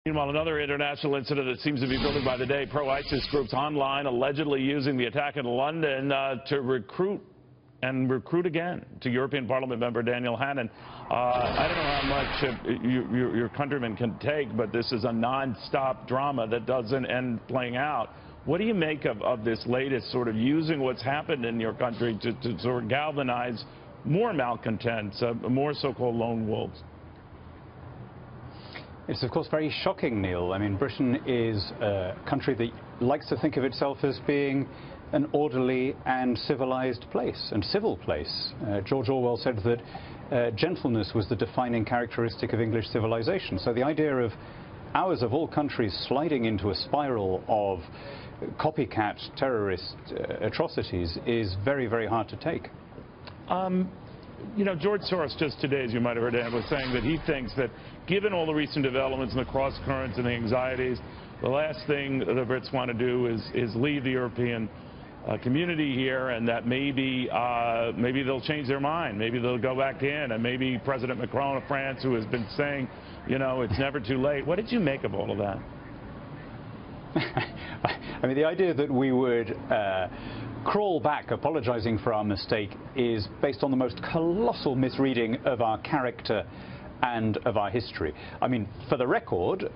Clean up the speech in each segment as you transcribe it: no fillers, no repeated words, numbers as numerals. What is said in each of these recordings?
Meanwhile, another international incident that seems to be building by the day, pro-ISIS groups online allegedly using the attack in London to recruit again to European Parliament Member Daniel Hannan. I don't know how much your countrymen can take, but this is a non-stop drama that doesn't end playing out. What do you make of this latest sort of using what's happened in your country to sort of galvanize more malcontents, more so-called lone wolves? It's of course very shocking, Neil. I mean, Britain is a country that likes to think of itself as being an orderly and civilized place, and civil place. George Orwell said that gentleness was the defining characteristic of English civilization. So the idea of ours, of all countries, sliding into a spiral of copycat terrorist atrocities is very, very hard to take. You know, George Soros just today, as you might have heard, was saying that he thinks that given all the recent developments and the cross currents and the anxieties, the last thing the Brits want to do is leave the European community here, and that maybe they'll change their mind, maybe they'll go back in, and maybe President Macron of France, who has been saying, you know, it's never too late. What did you make of all of that? I mean, the idea that we would crawl back apologizing for our mistake is based on the most colossal misreading of our character and of our history. I mean, for the record,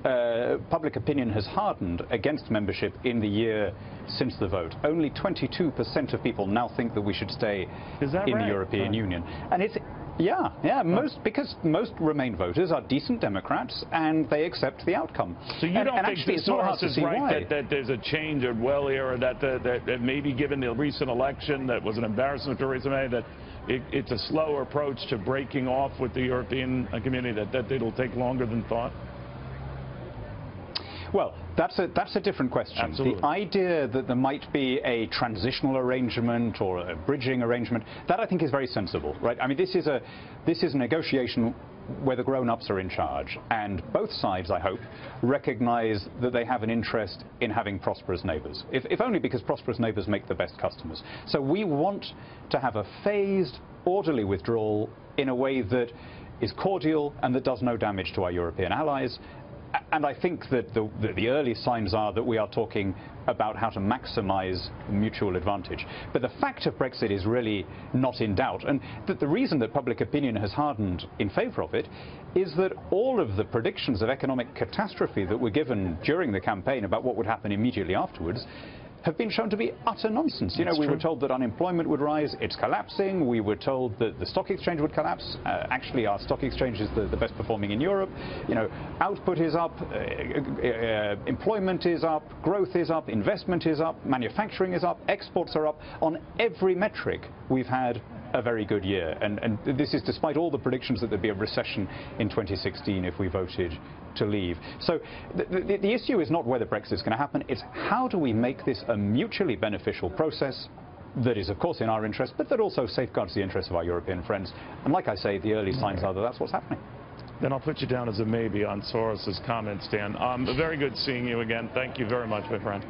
public opinion has hardened against membership in the year since the vote. Only 22% of people now think that we should stay in the European Union. And it's because most Remain voters are decent Democrats and they accept the outcome. So you don't think that Soros is right that there's a change of will here, or that maybe given the recent election that was an embarrassment to Theresa May, that it's a slower approach to breaking off with the European community, that it'll take longer than thought? Well, that's a different question. Absolutely. The idea that there might be a transitional arrangement or a bridging arrangement, that I think is very sensible, right? I mean, this is a negotiation where the grown-ups are in charge, and both sides, I hope, recognize that they have an interest in having prosperous neighbors, if only because prosperous neighbors make the best customers. So we want to have a phased, orderly withdrawal in a way that is cordial and that does no damage to our European allies. And I think that the early signs are that we are talking about how to maximize mutual advantage. But the fact of Brexit is really not in doubt. And that the reason that public opinion has hardened in favor of it is that all of the predictions of economic catastrophe that were given during the campaign about what would happen immediately afterwards have been shown to be utter nonsense. You know, we were told that unemployment would rise, it's collapsing. We were told that the stock exchange would collapse. Actually, our stock exchange is the best performing in Europe. You know, output is up, employment is up, growth is up, investment is up, manufacturing is up, exports are up. On every metric, we've had a very good year. And this is despite all the predictions that there'd be a recession in 2016 if we voted to leave. So the issue is not whether Brexit is going to happen, it's how do we make this a mutually beneficial process that is of course in our interest, but that also safeguards the interests of our European friends. And like I say, the early signs are that that's what's happening. Then I'll put you down as a maybe on Soros's comments, Dan. Very good seeing you again. Thank you very much, my friend.